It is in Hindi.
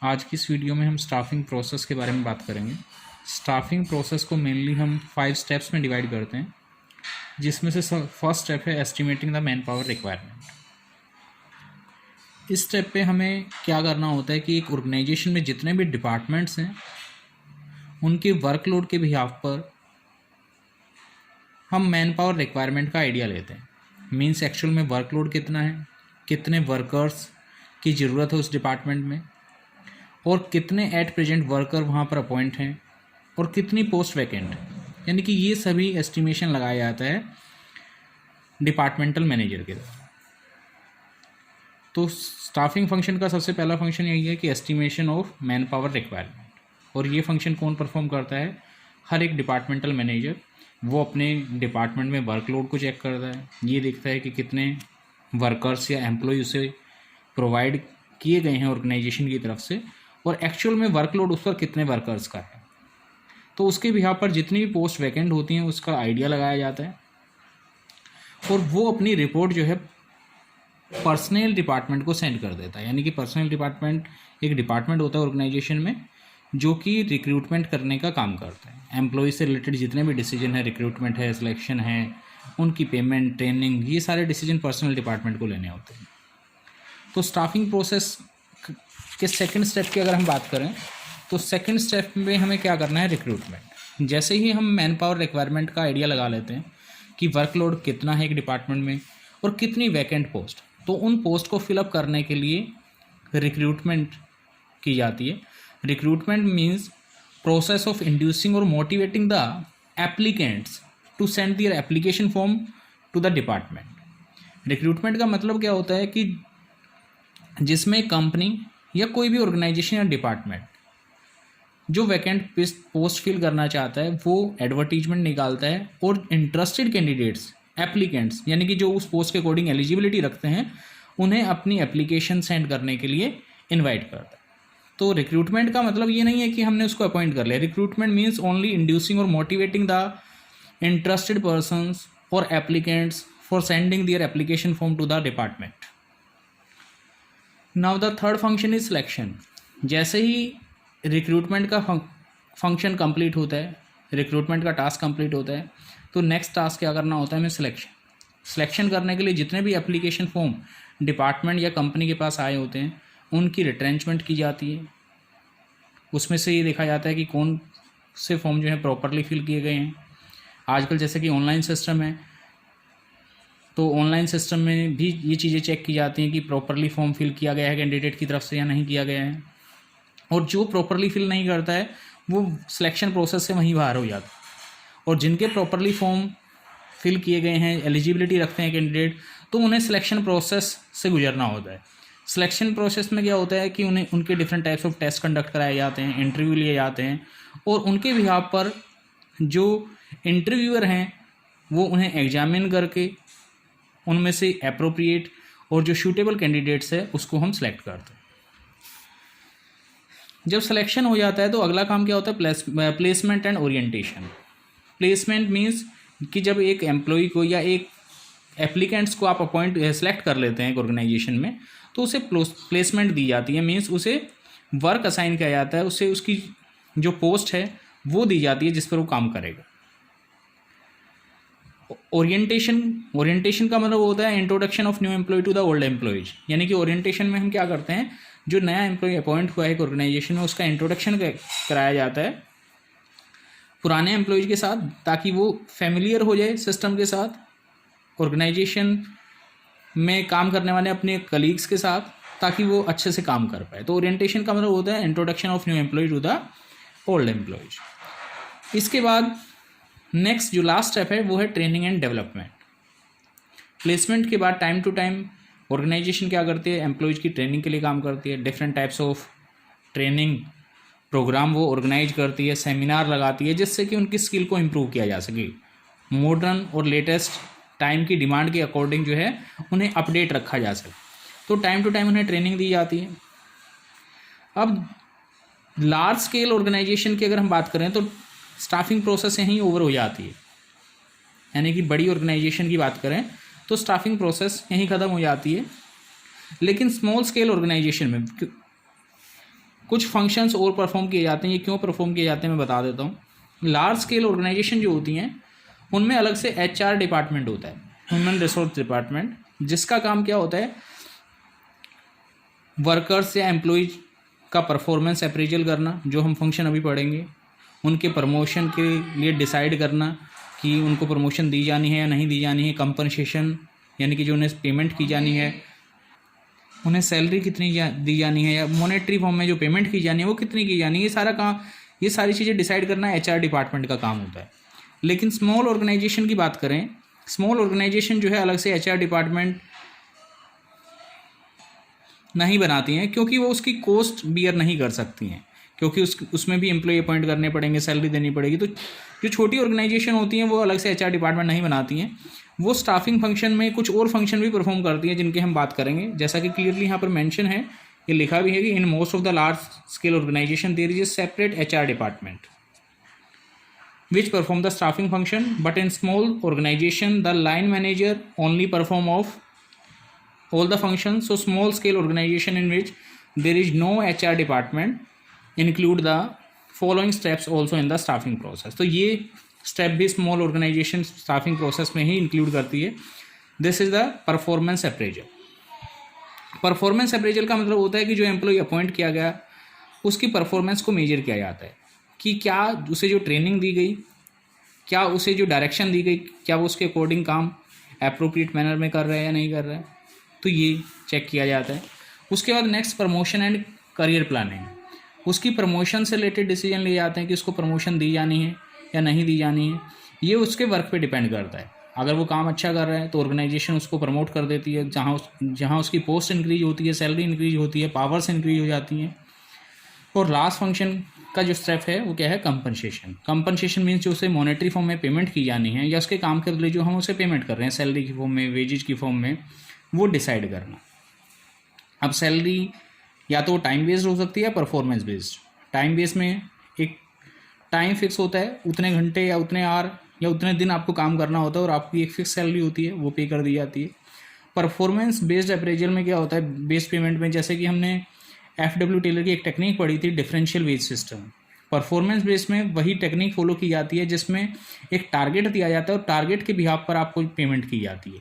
आज की इस वीडियो में हम स्टाफिंग प्रोसेस के बारे में बात करेंगे। स्टाफिंग प्रोसेस को मेनली हम 5 स्टेप्स में डिवाइड करते हैं, जिसमें से फर्स्ट स्टेप है estimating the man power requirement. इस स्टेप पे हमें क्या करना होता है कि एक ऑर्गेनाइजेशन में जितने भी डिपार्टमेंट्स हैं उनके वर्कलोड के बिहाफ पर हम मैन पावर रिक्वायरमेंट का आइडिया लेते हैं। मीन्स एक्चुअल में वर्कलोड कितना है, कितने वर्कर्स की ज़रूरत है उस डिपार्टमेंट में, और कितने एट प्रेजेंट वर्कर वहाँ पर अपॉइंट हैं, और कितनी पोस्ट वैकेंट, यानी कि ये सभी एस्टिमेशन लगाया जाता है डिपार्टमेंटल मैनेजर के द्वारा। तो स्टाफिंग फंक्शन का सबसे पहला फंक्शन यही है कि estimation of man power requirement, और ये फंक्शन कौन परफॉर्म करता है? हर एक डिपार्टमेंटल मैनेजर। वो अपने डिपार्टमेंट में वर्कलोड को चेक करता है, ये देखता है कि कितने वर्कर्स या एम्प्लॉय उसे प्रोवाइड किए गए हैं ऑर्गेनाइजेशन की तरफ से, और एक्चुअल में वर्कलोड उस पर कितने वर्कर्स का है। तो उसके बिहाफ पर जितनी भी पोस्ट वैकेंट होती हैं उसका आइडिया लगाया जाता है, और वो अपनी रिपोर्ट जो है पर्सनल डिपार्टमेंट को सेंड कर देता है। यानी कि पर्सनल डिपार्टमेंट एक डिपार्टमेंट होता है ऑर्गेनाइजेशन में जो कि रिक्रूटमेंट करने का काम करता है। एम्प्लॉय से रिलेटेड जितने भी डिसीजन है, रिक्रूटमेंट है, सिलेक्शन है, उनकी पेमेंट, ट्रेनिंग, ये सारे डिसीजन पर्सनल डिपार्टमेंट को लेने होते हैं। तो स्टाफिंग प्रोसेस के सेकंड स्टेप की अगर हम बात करें तो सेकंड स्टेप में हमें क्या करना है? रिक्रूटमेंट। जैसे ही हम मैन पावर रिक्वायरमेंट का आइडिया लगा लेते हैं कि वर्कलोड कितना है एक डिपार्टमेंट में और कितनी वैकेंट पोस्ट, तो उन पोस्ट को फिलअप करने के लिए रिक्रूटमेंट की जाती है। Recruitment means process of inducing और motivating the applicants to send their application form to the department. Recruitment का मतलब क्या होता है कि जिसमें कंपनी या कोई भी ऑर्गेनाइजेशन या डिपार्टमेंट जो वैकेंट पोस्ट फिल करना चाहता है वो एडवर्टीजमेंट निकालता है, और इंटरेस्टेड कैंडिडेट्स, एप्लीकेंट्स, यानी कि जो उस पोस्ट के अकॉर्डिंग एलिजिबिलिटी रखते हैं, उन्हें अपनी एप्लीकेशन सेंड करने के लिए इनवाइट करता है। तो रिक्रूटमेंट का मतलब ये नहीं है कि हमने उसको अपॉइंट कर लिया। रिक्रूटमेंट मीन्स ओनली इंड्यूसिंग और मोटिवेटिंग द इंटरेस्टेड पर्सन्स और applicants for sending their application form to the department. Now the third function is selection. जैसे ही रिक्रूटमेंट का फंक्शन कंप्लीट होता है, रिक्रूटमेंट का टास्क कंप्लीट होता है, तो नेक्स्ट टास्क क्या करना होता है? हमें सिलेक्शन। सिलेक्शन करने के लिए जितने भी एप्लीकेशन फॉर्म डिपार्टमेंट या कंपनी के पास आए होते हैं उनकी रिट्रेंचमेंट की जाती है। उसमें से ये देखा जाता है कि कौन से फॉर्म जो है प्रॉपरली फिल किए गए हैं। आजकल जैसे कि ऑनलाइन सिस्टम है, तो ऑनलाइन सिस्टम में भी ये चीज़ें चेक की जाती हैं कि प्रॉपरली फॉर्म फिल किया गया है कैंडिडेट की तरफ से या नहीं किया गया है, और जो प्रॉपरली फिल नहीं करता है वो सिलेक्शन प्रोसेस से वहीं बाहर हो जाता है। और जिनके प्रॉपरली फॉर्म फिल किए गए हैं, एलिजिबिलिटी रखते हैं कैंडिडेट, तो उन्हें सिलेक्शन प्रोसेस से गुजरना होता है। सिलेक्शन प्रोसेस में क्या होता है कि उन्हें उनके different types of test conduct कराए जाते हैं, इंटरव्यू लिए जाते हैं, और उनके बिहाफ पर जो इंटरव्यूअर हैं वो उन्हें एग्जामिन करके उनमें से एप्रोप्रिएट और जो सूटेबल कैंडिडेट्स है उसको हम सेलेक्ट करते हैं। जब सिलेक्शन हो जाता है तो अगला काम क्या होता है? Placement and orientation. Placement means कि जब एक एम्प्लॉय को या एक एप्लीकेंट्स को आप सेलेक्ट कर लेते हैं एक ऑर्गेनाइजेशन में, तो उसे प्लेसमेंट दी जाती है। मीन्स उसे वर्क असाइन किया जाता है, उसे उसकी जो पोस्ट है वो दी जाती है जिस पर वो काम करेगा। ओरिएंटेशन का मतलब होता है introduction of new employee to the old employees. यानी कि ओरिएंटेशन में हम क्या करते हैं, जो नया एम्प्लॉय अपॉइंट हुआ है एक ऑर्गेनाइजेशन में उसका इंट्रोडक्शन कराया जाता है पुराने एम्प्लॉयज के साथ, ताकि वो फेमिलियर हो जाए सिस्टम के साथ, ऑर्गेनाइजेशन में काम करने वाले अपने कलीग्स के साथ, ताकि वो अच्छे से काम कर पाए। तो ओरिएंटेशन का मतलब होता है introduction of new employee to the old employees. इसके बाद नेक्स्ट जो लास्ट स्टेप है वो है ट्रेनिंग एंड डेवलपमेंट। प्लेसमेंट के बाद टाइम टू टाइम ऑर्गेनाइजेशन क्या करती है? एम्प्लॉयज की ट्रेनिंग के लिए काम करती है। Different types of training program वो ऑर्गेनाइज करती है, सेमिनार लगाती है, जिससे कि उनकी स्किल को इम्प्रूव किया जा सके। मॉडर्न और लेटेस्ट टाइम की डिमांड के अकॉर्डिंग जो है उन्हें अपडेट रखा जा सके, तो टाइम टू टाइम उन्हें ट्रेनिंग दी जाती है। अब लार्ज स्केल ऑर्गेनाइजेशन की अगर हम बात करें तो स्टाफिंग प्रोसेस यहीं ओवर हो जाती है। यानी कि बड़ी ऑर्गेनाइजेशन की बात करें तो स्टाफिंग प्रोसेस यहीं ख़त्म हो जाती है। लेकिन स्मॉल स्केल ऑर्गेनाइजेशन में कुछ फंक्शंस और परफॉर्म किए जाते हैं। ये क्यों परफॉर्म किए जाते हैं मैं बता देता हूँ। लार्ज स्केल ऑर्गेनाइजेशन जो होती हैं उनमें अलग से HR डिपार्टमेंट होता है, ह्यूमन रिसोर्स डिपार्टमेंट, जिसका काम क्या होता है, वर्कर्स या एम्प्लॉयज का परफॉर्मेंस अप्रेजल करना, जो हम फंक्शन अभी पढ़ेंगे, उनके प्रमोशन के लिए डिसाइड करना कि उनको प्रमोशन दी जानी है या नहीं दी जानी है, कंपनसेशन यानी कि जो उन्हें पेमेंट की जानी है, उन्हें सैलरी कितनी दी जानी है, या मॉनेटरी फॉर्म में जो पेमेंट की जानी है वो कितनी की जानी है, ये सारा काम, ये सारी चीज़ें डिसाइड करना HR डिपार्टमेंट का काम होता है। लेकिन स्मॉल ऑर्गेनाइजेशन की बात करें, स्मॉल ऑर्गेनाइजेशन जो है अलग से HR डिपार्टमेंट नहीं बनाती हैं, क्योंकि वो उसकी कॉस्ट बियर नहीं कर सकती हैं, क्योंकि उसमें भी एम्प्लॉय अपॉइंट करने पड़ेंगे, सैलरी देनी पड़ेगी। तो जो छोटी ऑर्गेनाइजेशन होती हैं वो अलग से HR डिपार्टमेंट नहीं बनाती हैं, वो स्टाफिंग फंक्शन में कुछ और फंक्शन भी परफॉर्म करती हैं, जिनके हम बात करेंगे। जैसा कि क्लियरली यहाँ पर मेंशन है, ये लिखा भी है कि in most of the large scale organisation there is a separate HR department which perform the staffing function, but in small organization the line manager only perform of all the functions. So small scale organization in which there is no HR department include the following steps also in the staffing process. तो ये step भी small organization staffing process में ही include करती है। This is the performance appraisal. Performance appraisal का मतलब होता है कि जो एम्प्लॉय अपॉइंट किया गया उसकी परफॉर्मेंस को मेजर किया जाता है कि क्या उसे जो ट्रेनिंग दी गई, क्या उसे जो डायरेक्शन दी गई, क्या वो उसके अकॉर्डिंग काम एप्रोप्रिएट मैनर में कर रहा है या नहीं कर रहा है, तो ये चेक किया जाता है। उसके बाद next promotion and career planning, उसकी प्रमोशन से रिलेटेड डिसीजन लिए जाते हैं कि उसको प्रमोशन दी जानी है या नहीं दी जानी है। ये उसके वर्क पे डिपेंड करता है। अगर वो काम अच्छा कर रहा है तो ऑर्गेनाइजेशन उसको प्रमोट कर देती है, जहाँ उसकी पोस्ट इंक्रीज होती है, सैलरी इंक्रीज होती है, पावर्स इंक्रीज हो जाती हैं। और लास्ट फंक्शन का जो स्टेप है वो क्या है, कंपनसेशन। कंपनसेशन मीन्स जो उसे मॉनेटरी फॉर्म में पेमेंट की जानी है या उसके काम के बदले जो हम उसे पेमेंट कर रहे हैं सैलरी की फॉर्म में, वेजेज की फॉर्म में, वो डिसाइड करना। अब सैलरी या तो टाइम बेस्ड हो सकती है या परफॉर्मेंस बेस्ड। टाइम बेस्ड में एक टाइम फिक्स होता है, उतने घंटे या उतने आवर या उतने दिन आपको काम करना होता है और आपकी एक फिक्स सैलरी होती है, वो पे कर दी जाती है। परफॉर्मेंस बेस्ड अप्रेजल में क्या होता है, बेस्ड पेमेंट में, जैसे कि हमने FW टेलर की एक टेक्निक पढ़ी थी, differential wage system. Performance base में वही टेक्निक फॉलो की जाती है जिसमें एक टारगेट दिया जाता है और टारगेट के बिहाफ पर आपको पेमेंट की जाती है।